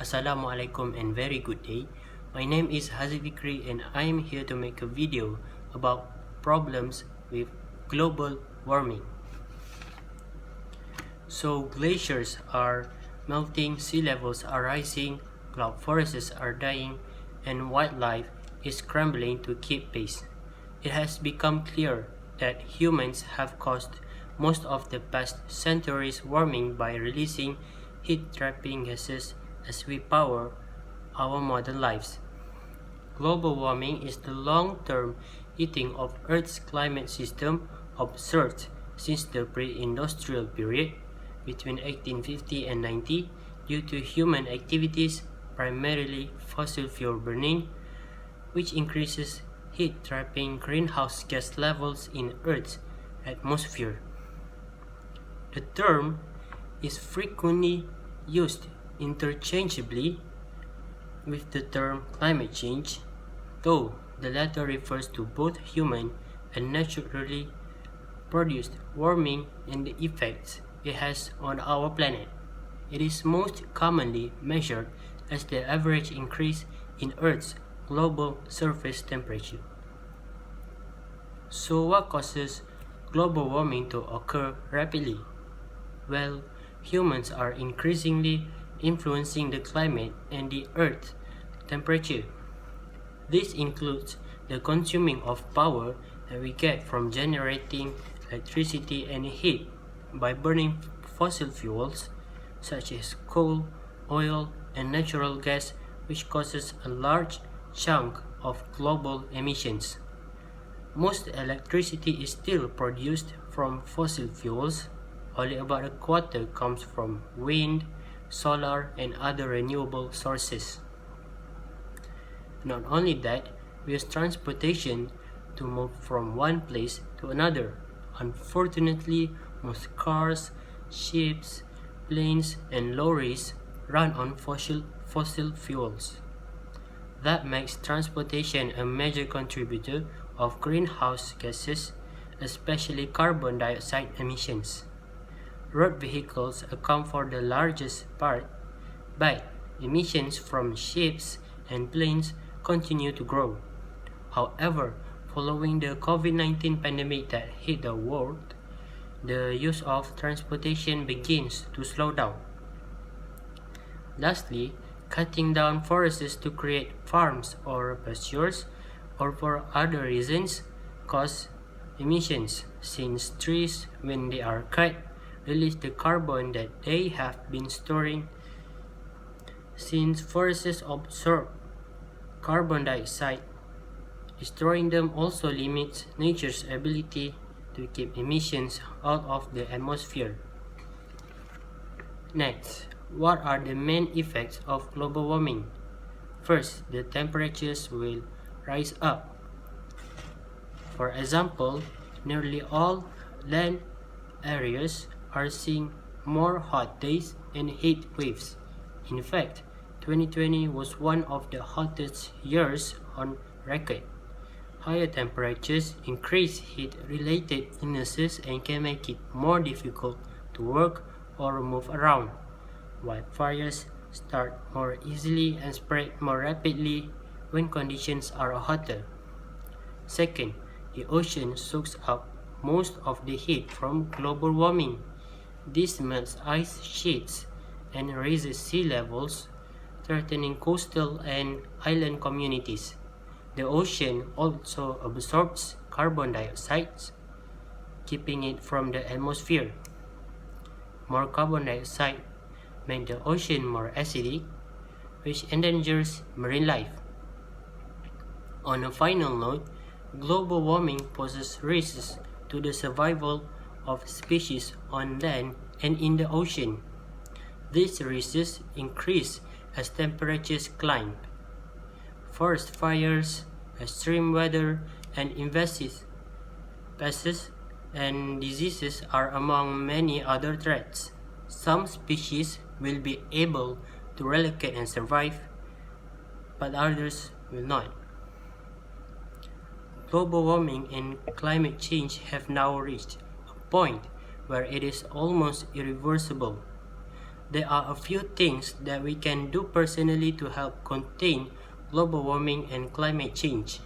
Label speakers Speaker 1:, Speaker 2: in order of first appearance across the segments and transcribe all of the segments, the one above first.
Speaker 1: Assalamualaikum and very good day. My name is Haziq Fiqri and I am here to make a video about problems with global warming. So glaciers are melting, sea levels are rising, cloud forests are dying, and wildlife is scrambling to keep pace. It has become clear that humans have caused most of the past centuries' warming by releasing heat-trapping gases as we power our modern lives. Global warming is the long-term heating of Earth's climate system observed since the pre-industrial period between 1850 and 90 due to human activities, primarily fossil fuel burning, which increases heat-trapping greenhouse gas levels in Earth's atmosphere. The term is frequently used interchangeably with the term climate change, though the latter refers to both human and naturally produced warming and the effects it has on our planet. It is most commonly measured as the average increase in Earth's global surface temperature. So what causes global warming to occur rapidly? Well, humans are increasingly influencing the climate and the Earth's temperature. This includes the consuming of power that we get from generating electricity and heat by burning fossil fuels such as coal, oil, and natural gas, which causes a large chunk of global emissions. Most electricity is still produced from fossil fuels. Only about a quarter comes from wind, solar, and other renewable sources. Not only that, we use transportation to move from one place to another. Unfortunately, most cars, ships, planes, and lorries run on fossil fuels. That makes transportation a major contributor of greenhouse gases, especially carbon dioxide emissions. Road vehicles account for the largest part, but emissions from ships and planes continue to grow. However, following the COVID-19 pandemic that hit the world, the use of transportation begins to slow down. Lastly, cutting down forests to create farms or pastures or for other reasons cause emissions, since trees, when they are cut, release the carbon that they have been storing. Since forests absorb carbon dioxide, destroying them also limits nature's ability to keep emissions out of the atmosphere. Next, what are the main effects of global warming? First, the temperatures will rise up. For example, nearly all land areas are seeing more hot days and heat waves. In fact, 2020 was one of the hottest years on record. Higher temperatures increase heat-related illnesses and can make it more difficult to work or move around. Wildfires start more easily and spread more rapidly when conditions are hotter. Second, the ocean soaks up most of the heat from global warming. This melts ice sheets and raises sea levels, threatening coastal and island communities. The ocean also absorbs carbon dioxide, keeping it from the atmosphere. More carbon dioxide makes the ocean more acidic, which endangers marine life. On a final note, global warming poses risks to the survival of species on land and in the ocean. These risks increase as temperatures climb. Forest fires, extreme weather, and invasive pests and diseases are among many other threats. Some species will be able to relocate and survive, but others will not. Global warming and climate change have now reached a point where it is almost irreversible. There are a few things that we can do personally to help contain global warming and climate change.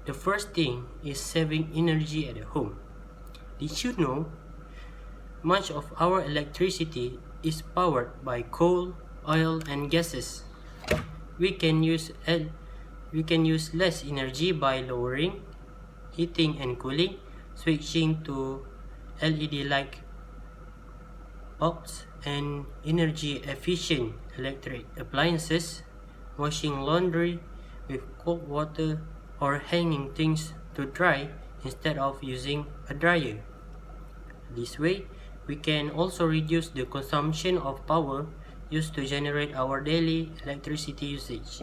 Speaker 1: The first thing is saving energy at home. Did you know much of our electricity is powered by coal, oil, and gases? We can use less energy by lowering heating and cooling, switching to LED light bulbs and energy efficient electric appliances, washing laundry with cold water, or hanging things to dry instead of using a dryer. This way, we can also reduce the consumption of power used to generate our daily electricity usage.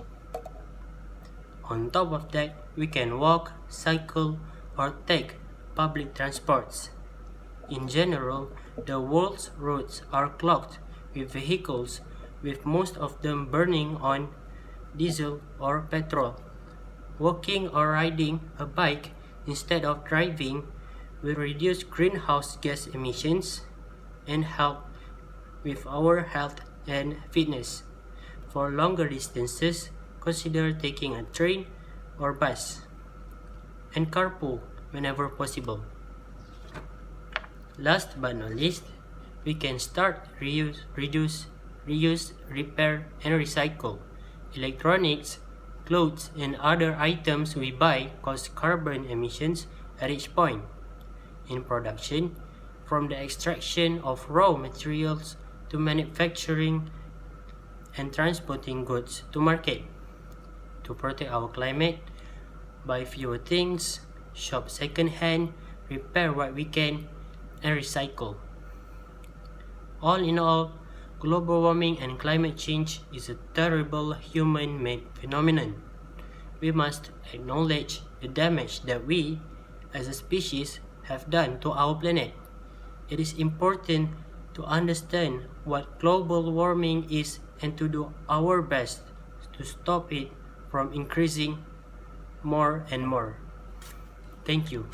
Speaker 1: On top of that, we can walk, cycle, or take public transports. In general, the world's roads are clogged with vehicles, with most of them burning on diesel or petrol. Walking or riding a bike instead of driving will reduce greenhouse gas emissions and help with our health and fitness. For longer distances, consider taking a train or bus, and carpool whenever possible. Last but not least, we can start reuse, repair, and recycle. Electronics, clothes, and other items we buy cause carbon emissions at each point in production, from the extraction of raw materials to manufacturing and transporting goods to market. To protect our climate, buy fewer things, shop second-hand, repair what we can, and recycle. All in all, global warming and climate change is a terrible human-made phenomenon. We must acknowledge the damage that we, as a species, have done to our planet. It is important to understand what global warming is and to do our best to stop it from increasing more and more. Thank you.